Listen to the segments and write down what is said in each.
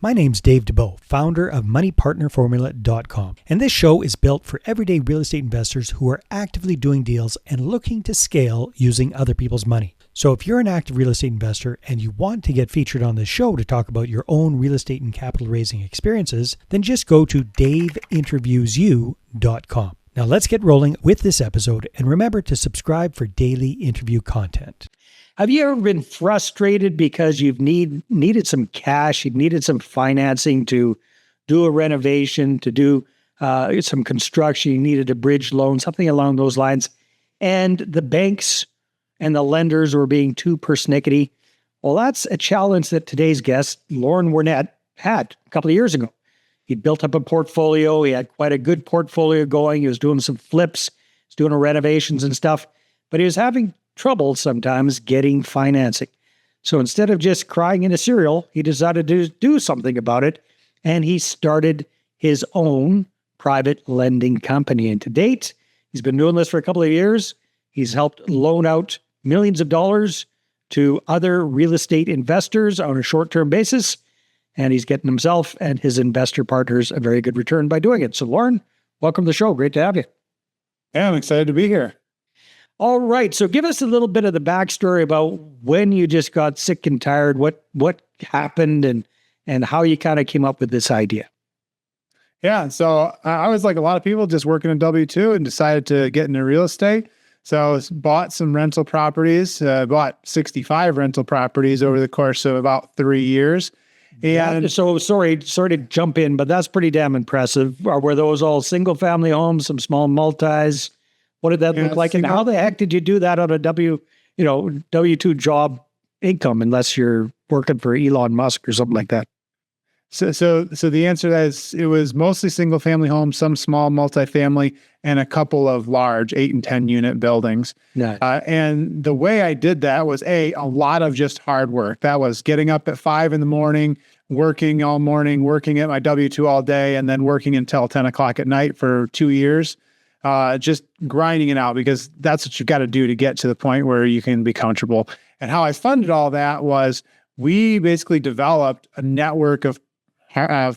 My name's Dave DeBow, founder of MoneyPartnerFormula.com, and this show is built for everyday real estate investors who are actively doing deals and looking to scale using other people's money. So if you're an active real estate investor and you want to get featured on this show to talk about your own real estate and capital raising experiences, then just go to daveinterviewsyou.com. Now let's get rolling with this episode, and remember to subscribe for daily interview content. Have you ever been frustrated because you've needed some cash, you've needed some financing to do a renovation, to do some construction, you needed a bridge loan, something along those lines, and the banks and the lenders were being too persnickety? Well, that's a challenge that today's guest, Loren Wernette, had a couple of years ago. He built up a portfolio. He had quite a good portfolio going. He was doing some flips, he was doing renovations and stuff, but he was having trouble sometimes getting financing. So instead of just crying in a cereal, he decided to do something about it, and he started his own private lending company. And to date, he's been doing this for a couple of years. He's helped loan out millions of dollars to other real estate investors on a short-term basis, and he's getting himself and his investor partners a very good return by doing it. So Loren, welcome to the show. Great to have you. Yeah, I'm excited to be here. All right. So give us a little bit of the backstory about when you just got sick and tired, what happened, and how you kind of came up with this idea. Yeah. So I was like a lot of people, just working in W-2 and decided to get into real estate. So I bought some rental properties, bought 65 rental properties over the course of about 3 years. And so sorry to jump in, but that's pretty damn impressive. Were those all single family homes, some small multis? What did that look like? And how the heck did you do that on a W-2 job income, unless you're working for Elon Musk or something like that? So the answer to that is it was mostly single family homes, some small multifamily, and a couple of large 8 and 10 unit buildings. Nice. And the way I did that was a lot of just hard work. That was getting up at 5 a.m, working all morning, working at my W-2 all day, and then working until 10 o'clock at night for 2 years. Just grinding it out, because that's what you've got to do to get to the point where you can be comfortable. And how I funded all that was we basically developed a network of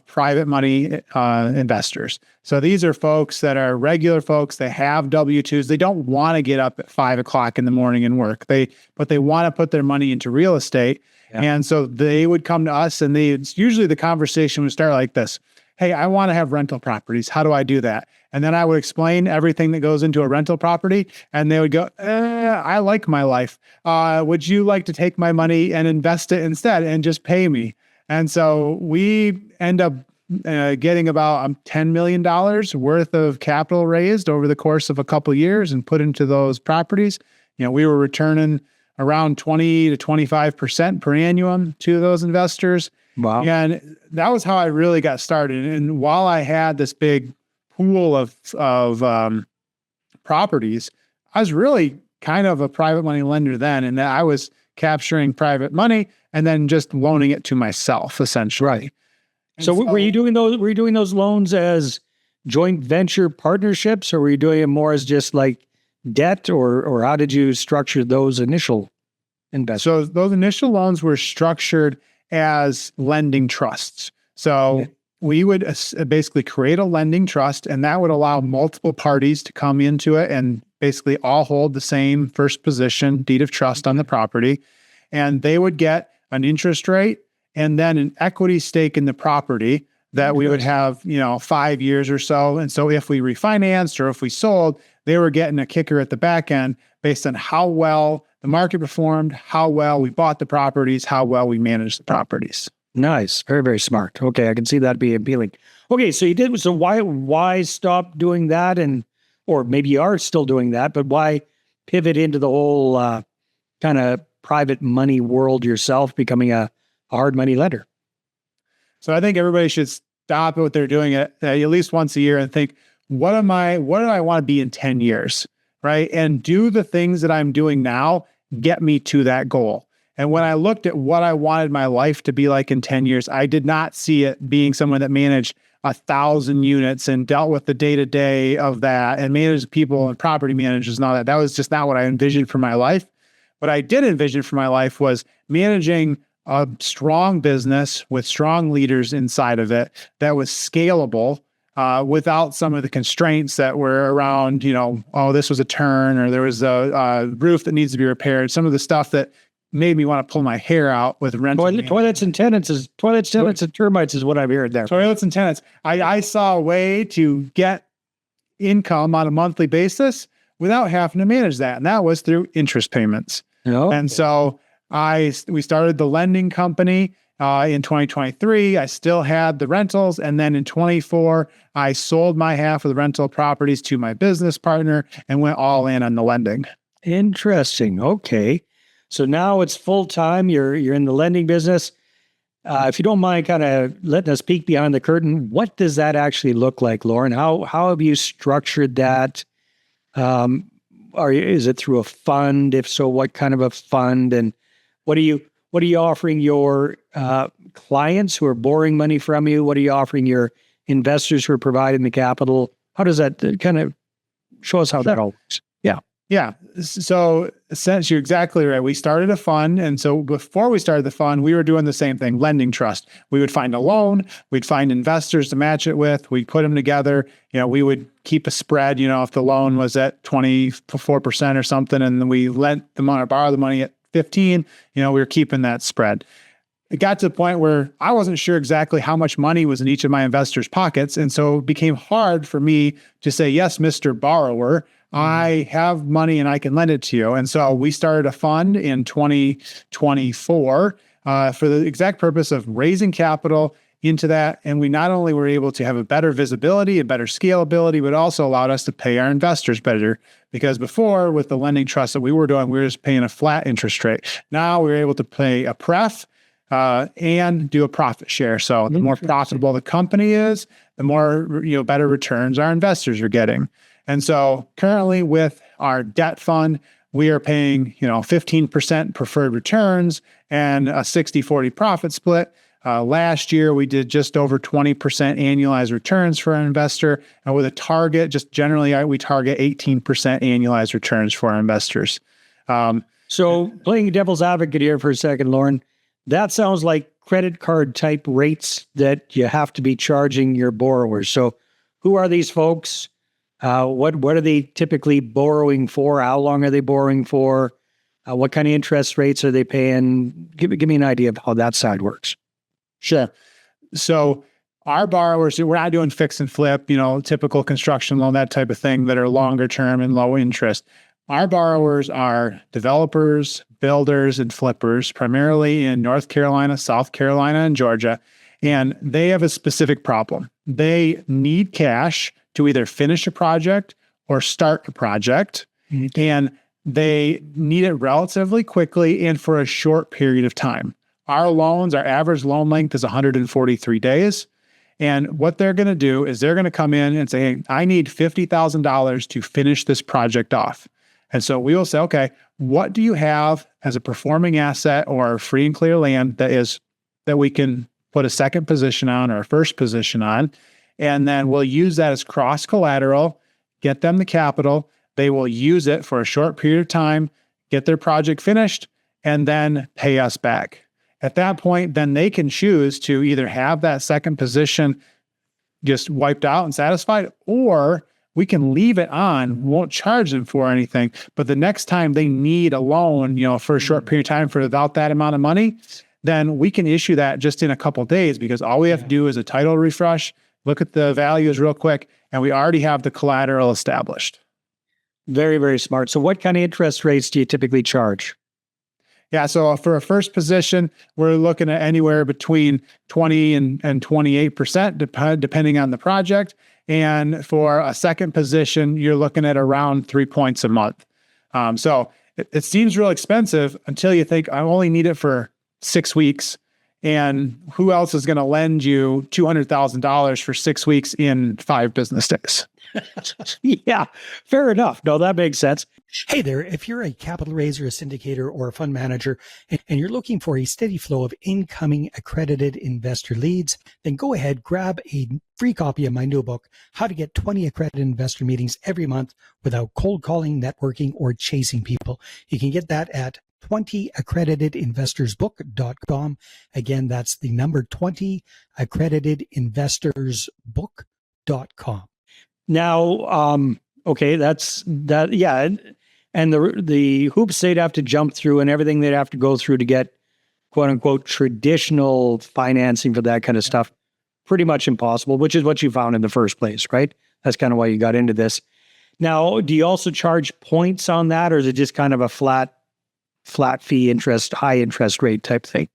private money investors. So these are folks that are regular folks. They have W-2s. They don't want to get up at 5 o'clock in the morning and work. But they want to put their money into real estate. Yeah. And so they would come to us, and usually the conversation would start like this. Hey, I want to have rental properties. How do I do that? And then I would explain everything that goes into a rental property, and they would go, I like my life. Would you like to take my money and invest it instead and just pay me? And so we end up getting about $10 million worth of capital raised over the course of a couple of years and put into those properties. We were returning around 20 to 25% per annum to those investors. Wow. And that was how I really got started. And while I had this big pool of properties, I was really kind of a private money lender then, and I was capturing private money and then just loaning it to myself, essentially. Right. So were you doing those? Were you doing those loans as joint venture partnerships, or were you doing it more as just like debt, or how did you structure those initial investments? So those initial loans were structured as lending trusts. So we would basically create a lending trust, and that would allow multiple parties to come into it and basically all hold the same first position deed of trust on the property. And they would get an interest rate and then an equity stake in the property that we would have, 5 years or so. And so if we refinanced or if we sold, they were getting a kicker at the back end based on how well the market performed, how well we bought the properties, how well we managed the properties. Nice. Very, very smart. Okay. I can see that being appealing. Okay. So you did. So why stop doing that? Or maybe you are still doing that, but why pivot into the whole kind of private money world yourself, becoming a hard money lender? So I think everybody should stop what they're doing at least once a year and think, what do I want to be in 10 years? Right. And do the things that I'm doing now get me to that goal? And when I looked at what I wanted my life to be like in 10 years, I did not see it being someone that managed 1,000 units and dealt with the day-to-day of that and managed people and property managers and all that. That was just not what I envisioned for my life. What I did envision for my life was managing a strong business with strong leaders inside of it that was scalable without some of the constraints that were around, this was a turn or there was a roof that needs to be repaired. Some of the stuff that made me want to pull my hair out with rental. Toilets and tenants and termites is what I've heard there. Toilets and tenants. I saw a way to get income on a monthly basis without having to manage that. And that was through interest payments. Oh. And so we started the lending company in 2023. I still had the rentals. And then in 24, I sold my half of the rental properties to my business partner and went all in on the lending. Interesting. Okay. So now it's full time. You're in the lending business. If you don't mind kind of letting us peek behind the curtain, what does that actually look like, Loren? How have you structured that? Is it through a fund? If so, what kind of a fund? And what are you offering your clients who are borrowing money from you? What are you offering your investors who are providing the capital? How does that kind of show us how that all works? Yeah. So since you're exactly right, we started a fund. And so before we started the fund, we were doing the same thing, lending trust. We would find a loan, we'd find investors to match it with, we'd put them together. We would keep a spread, if the loan was at 24% or something, and then we lent them on or borrow the money at 15, we were keeping that spread. It got to the point where I wasn't sure exactly how much money was in each of my investors' pockets. And so it became hard for me to say, yes, Mr. Borrower, I have money and I can lend it to you. And so we started a fund in 2024 for the exact purpose of raising capital into that. And we not only were able to have a better visibility, a better scalability, but also allowed us to pay our investors better. Because before, with the lending trust that we were doing, we were just paying a flat interest rate. Now we were able to pay a pref and do a profit share. So the more profitable the company is, the more better returns our investors are getting. And so currently with our debt fund, we are paying 15% preferred returns and a 60-40 profit split. Last year, we did just over 20% annualized returns for an investor. And with a target, just generally, we target 18% annualized returns for our investors. So playing devil's advocate here for a second, Loren, that sounds like credit card type rates that you have to be charging your borrowers. So who are these folks? What are they typically borrowing for? How long are they borrowing for? What kind of interest rates are they paying? Give me an idea of how that side works. Sure. So our borrowers, we're not doing fix and flip, typical construction loan, that type of thing that are longer term and low interest. Our borrowers are developers, builders, and flippers, primarily in North Carolina, South Carolina, and Georgia. And they have a specific problem. They need cash to either finish a project or start a project. Mm-hmm. And they need it relatively quickly and for a short period of time. Our average loan length is 143 days. And what they're going to do is they're going to come in and say, hey, I need $50,000 to finish this project off. And so we will say, okay, what do you have as a performing asset or free and clear land that we can put a second position on or a first position on? And then we'll use that as cross collateral, get them the capital. They will use it for a short period of time, get their project finished, and then pay us back. At that point, then they can choose to either have that second position just wiped out and satisfied, or we can leave it on, won't charge them for anything. But the next time they need a loan, for a short period of time for about that amount of money, then we can issue that just in a couple of days, because all we have to do is a title refresh, look at the values real quick, and we already have the collateral established. Very, very smart. So what kind of interest rates do you typically charge? Yeah, so for a first position, we're looking at anywhere between 20 and 28%, depending on the project. And for a second position, you're looking at around 3 points a month. So it seems real expensive until you think, I only need it for 6 weeks. And who else is going to lend you $200,000 for 6 weeks in 5 business days? Yeah, fair enough. No, that makes sense. Hey there, if you're a capital raiser, a syndicator, or a fund manager, and you're looking for a steady flow of incoming accredited investor leads, then go ahead, grab a free copy of my new book, How to Get 20 Accredited Investor Meetings Every Month Without Cold Calling, Networking, or Chasing People. You can get that at 20accreditedinvestorsbook.com. Again, that's the number 20accreditedinvestorsbook.com. Now, okay, that's that. Yeah. And the hoops they'd have to jump through and everything they'd have to go through to get quote unquote traditional financing for that kind of stuff, pretty much impossible, which is what you found in the first place, right? That's kind of why you got into this. Now, do you also charge points on that, or is it just kind of a flat fee interest, high interest rate type thing?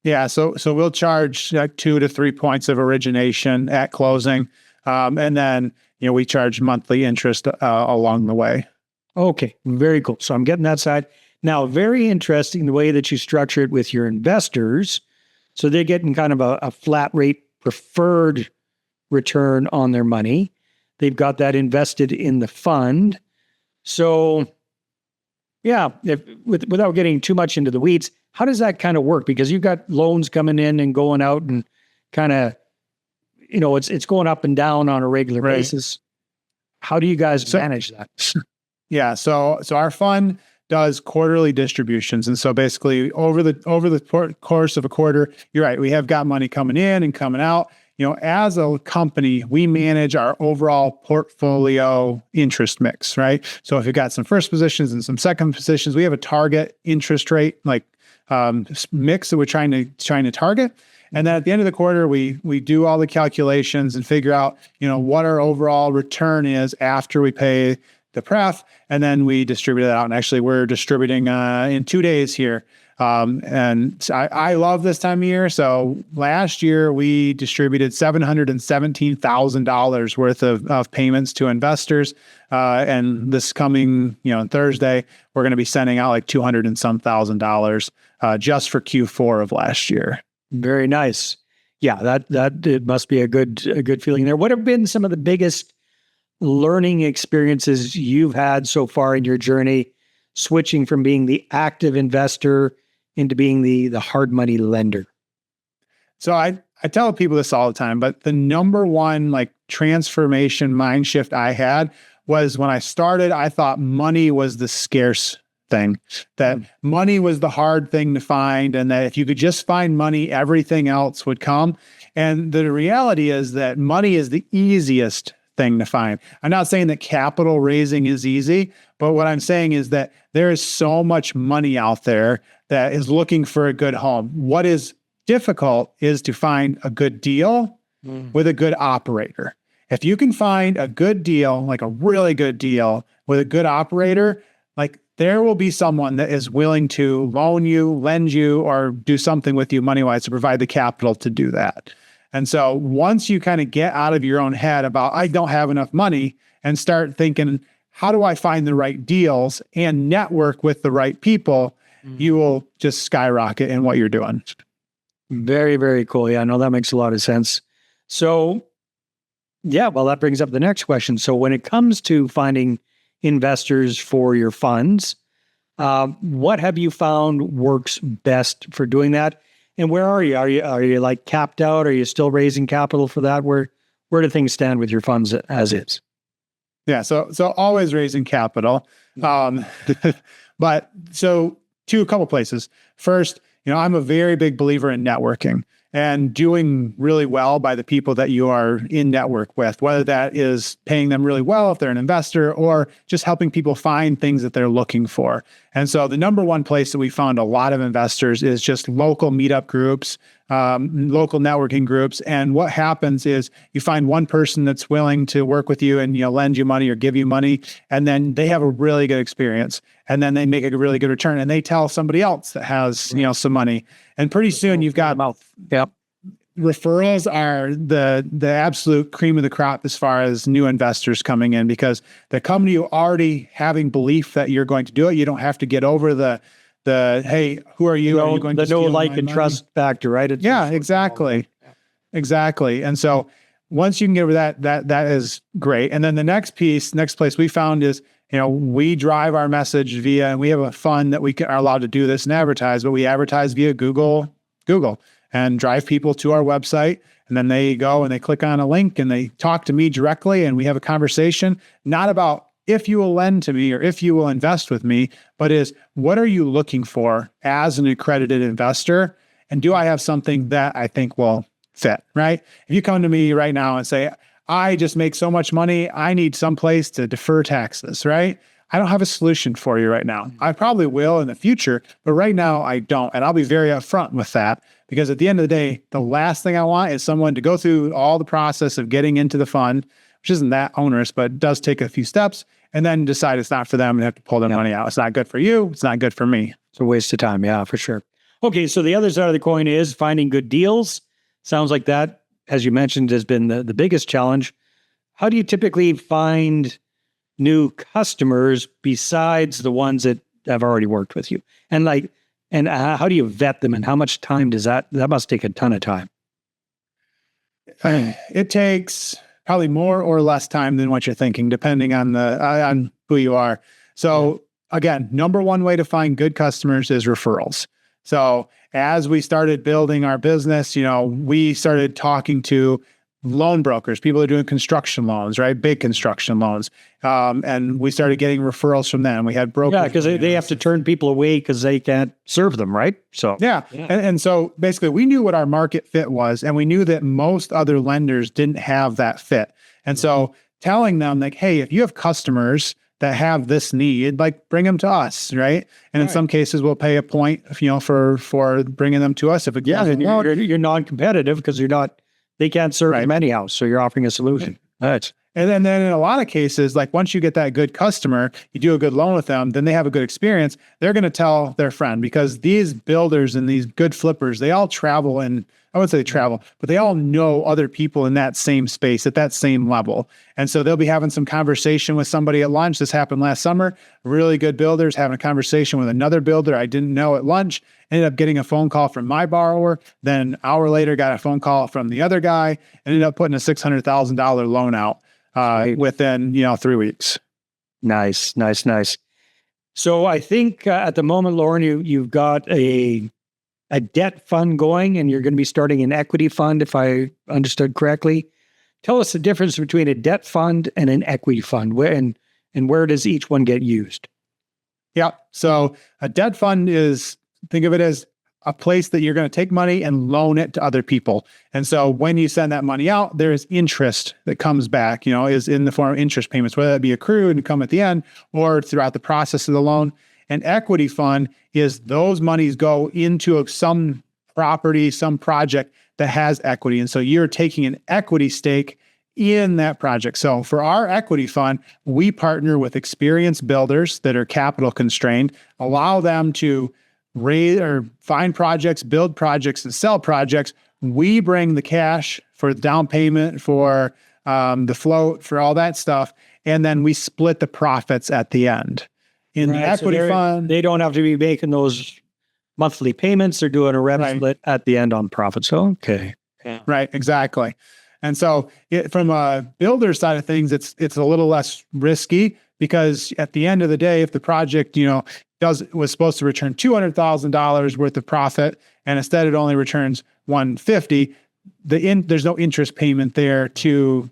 Yeah, so we'll charge like 2 to 3 points of origination at closing, and then we charge monthly interest along the way. Okay, very cool. So I'm getting that side. Now, very interesting the way that you structure it with your investors. So they're getting kind of a flat rate preferred return on their money. They've got that invested in the fund. So yeah, without getting too much into the weeds, how does that kind of work? Because you've got loans coming in and going out and kind of, it's going up and down on a regular basis. How do you guys manage that? Yeah, so our fund does quarterly distributions, and so basically over the course of a quarter, you're right, we have got money coming in and coming out. As a company, we manage our overall portfolio interest mix, right? So if you've got some first positions and some second positions, we have a target interest rate mix that we're trying to target. And then at the end of the quarter, we do all the calculations and figure out, what our overall return is after we pay the pref, and then we distribute it out. And actually, we're distributing in 2 days here. And I love this time of year. So last year, we distributed $717,000 worth of payments to investors. And this coming, Thursday, we're going to be sending out like $200 and some thousand dollars just for Q4 of last year. Very nice. Yeah, that it must be a good feeling there. What have been some of the biggest learning experiences you've had so far in your journey, switching from being the active investor into being the hard money lender? So I tell people this all the time, but the number one transformation mind shift I had was when I started, I thought money was the scarce thing, that money was the hard thing to find, and that if you could just find money, everything else would come. And the reality is that money is the easiest thing to find. I'm not saying that capital raising is easy, but what I'm saying is that there is so much money out there that is looking for a good home. What is difficult is to find a good deal with a good operator. If you can find a good deal, like a really good deal with a good operator, there will be someone that is willing to loan you, lend you, or do something with you money-wise to provide the capital to do that. And so once you kind of get out of your own head about, I don't have enough money, and start thinking, how do I find the right deals and network with the right people, you will just skyrocket in what you're doing. Very, very cool. Yeah, no, that makes a lot of sense. So yeah, well, that brings up the next question. So when it comes to finding investors for your funds, what have you found works best for doing that? And where are you? Are you capped out? Are you still raising capital for that? Where do things stand with your funds as is? Yeah, so always raising capital. But so a couple places. First, I'm a very big believer in networking and doing really well by the people that you are in network with, whether that is paying them really well if they're an investor, or just helping people find things that they're looking for. And so the number one place that we found a lot of investors is just local meetup groups, local networking groups. And what happens is you find one person that's willing to work with you and lend you money or give you money, and then they have a really good experience, and then they make a really good return, and they tell somebody else that has some money, and pretty soon you've got referrals are the absolute cream of the crop as far as new investors coming in, because they come to you already having belief that you're going to do it. You don't have to get over the hey, who are you? Are you going to steal my money? Trust factor, right? Exactly. And so once you can get over that is great. And then the next place we found is, we drive our message via, and we have a fund that we are allowed to do this and advertise, but we advertise via Google, and drive people to our website. And then they go and they click on a link and they talk to me directly, and we have a conversation, not about if you will lend to me or if you will invest with me, but is what are you looking for as an accredited investor? And do I have something that I think will fit, right? If you come to me right now and say, I just make so much money, I need some place to defer taxes, right? I don't have a solution for you right now. I probably will in the future, but right now I don't. And I'll be very upfront with that because at the end of the day, the last thing I want is someone to go through all the process of getting into the fund, which isn't that onerous, but it does take a few steps, and then decide it's not for them and have to pull their money out. It's not good for you. It's not good for me. It's a waste of time. Yeah, for sure. Okay. So the other side of the coin is finding good deals. Sounds like that, as you mentioned, has been the biggest challenge. How do you typically find new customers besides the ones that have already worked with you? And how do you vet them, and how much time does that must take a ton of time? It takes probably more or less time than what you're thinking, depending on on who you are. So again, number one way to find good customers is referrals. So as we started building our business, we started talking to loan brokers, people that are doing construction loans, right? Big construction loans. And we started getting referrals from them. We had brokers. Yeah, because they have to turn people away because they can't serve them, right? So yeah. And so basically we knew what our market fit was, and we knew that most other lenders didn't have that fit. And so telling them like, hey, if you have customers that have this need, like bring them to us, right? And in some cases, we'll pay a point, for bringing them to us. If it and you're non-competitive because they can't serve them anyhow. So you're offering a solution. Right. And then in a lot of cases, like once you get that good customer, you do a good loan with them, then they have a good experience. They're going to tell their friend, because these builders and these good flippers, they all travel, and I wouldn't say they travel, but they all know other people in that same space at that same level. And so they'll be having some conversation with somebody at lunch. This happened last summer. Really good builders having a conversation with another builder I didn't know at lunch. Ended up getting a phone call from my borrower. Then an hour later, got a phone call from the other guy. Ended up putting a $600,000 loan out within 3 weeks. Nice. So I think at the moment, Loren, you've got a debt fund going, and you're going to be starting an equity fund, if I understood correctly. Tell us the difference between a debt fund and an equity fund. Where does each one get used? Yeah. So a debt fund think of it as a place that you're going to take money and loan it to other people. And so when you send that money out, there is interest that comes back, is in the form of interest payments, whether that be accrued and come at the end or throughout the process of the loan. An equity fund is those monies go into some property, some project that has equity. And so you're taking an equity stake in that project. So for our equity fund, we partner with experienced builders that are capital constrained, allow them to raise or find projects, build projects, and sell projects. We bring the cash for the down payment, for the float, for all that stuff, and then we split the profits at the end. In the equity fund, they don't have to be making those monthly payments. They're doing a rev split at the end on profits. Okay. Yeah. Right, exactly. And so from a builder side of things, it's a little less risky, because at the end of the day, if the project, was supposed to return $200,000 worth of profit, and instead it only returns $150, there's no interest payment there to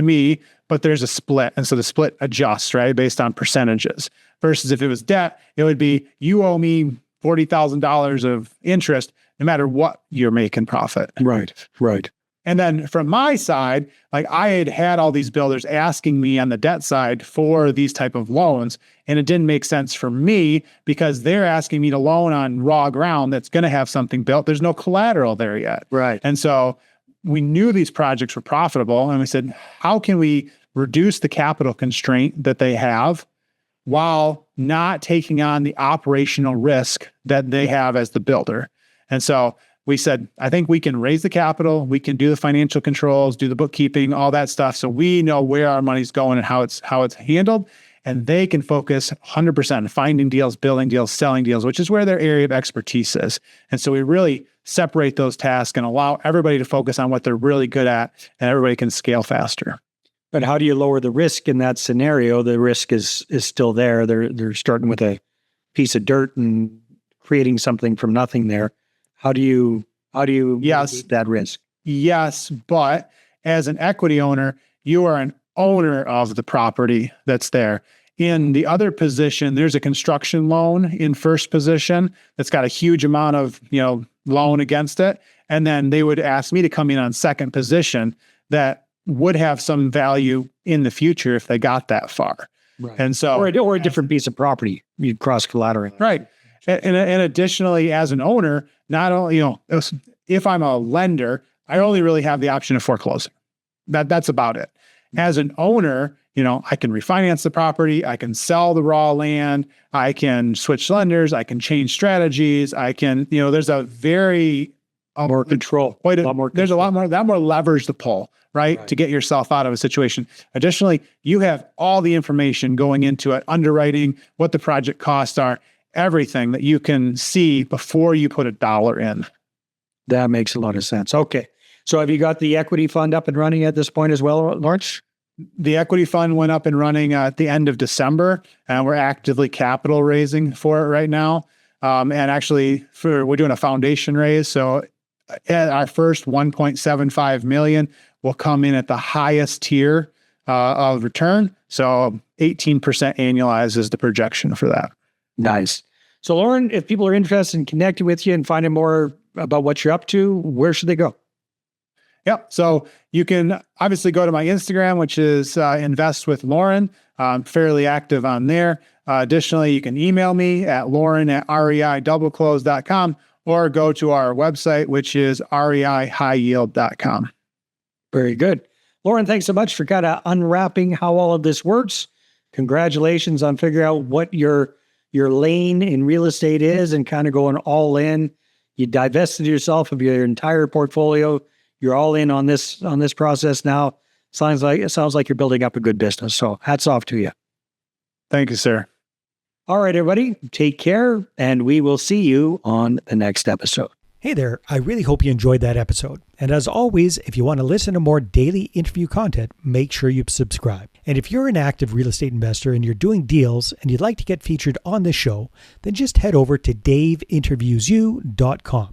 me, but there's a split. And so the split adjusts, right, based on percentages. Versus if it was debt, it would be, you owe me $40,000 of interest no matter what you're making profit. Right. And then from my side, like I had all these builders asking me on the debt side for these type of loans, and it didn't make sense for me because they're asking me to loan on raw ground that's going to have something built. There's no collateral there yet. Right. And so we knew these projects were profitable, and we said, how can we reduce the capital constraint that they have while not taking on the operational risk that they have as the builder? And so we said, I think we can raise the capital, we can do the financial controls, do the bookkeeping, all that stuff. So we know where our money's going and how it's handled. And they can focus 100% on finding deals, building deals, selling deals, which is where their area of expertise is. And so we really separate those tasks and allow everybody to focus on what they're really good at, and everybody can scale faster. But how do you lower the risk in that scenario? The risk is still there. They're starting with a piece of dirt and creating something from nothing there. How do you mitigate that risk? Yes, but as an equity owner, you are an owner of the property that's there. In the other position, there's a construction loan in first position that's got a huge amount of, loan against it. And then they would ask me to come in on second position that would have some value in the future if they got that far. Right. And so, or a different piece of property, you'd cross collateral. Right. And additionally, as an owner, not only, if I'm a lender, I only really have the option of foreclosing. That's about it. As an owner, I can refinance the property, I can sell the raw land, I can switch lenders, I can change strategies, I can, there's a very more control. There's a lot more leverage to pull, right? To get yourself out of a situation. Additionally, you have all the information going into it, underwriting, what the project costs are, everything that you can see before you put a dollar in. That makes a lot of sense. Okay. So have you got the equity fund up and running at this point as well, Lawrence? The equity fund went up and running at the end of December, and we're actively capital raising for it right now. And actually, we're doing a foundation raise. So our first 1.75 million will come in at the highest tier of return. So 18% annualized is the projection for that. Nice. So Loren, if people are interested in connecting with you and finding more about what you're up to, where should they go? Yep. So you can obviously go to my Instagram, which is Invest with Loren. I'm fairly active on there. Additionally, you can email me at loren@reidoubleclose.com or go to our website, which is reihighyield.com. Very good. Loren, thanks so much for kind of unwrapping how all of this works. Congratulations on figuring out what your lane in real estate is and kind of going all in. You divested yourself of your entire portfolio. You're all in on this process now. Sounds like you're building up a good business. So hats off to you. Thank you, sir. All right, everybody, take care, and we will see you on the next episode. Hey there, I really hope you enjoyed that episode. And as always, if you want to listen to more daily interview content, make sure you subscribe. And if you're an active real estate investor and you're doing deals and you'd like to get featured on this show, then just head over to daveinterviewsyou.com.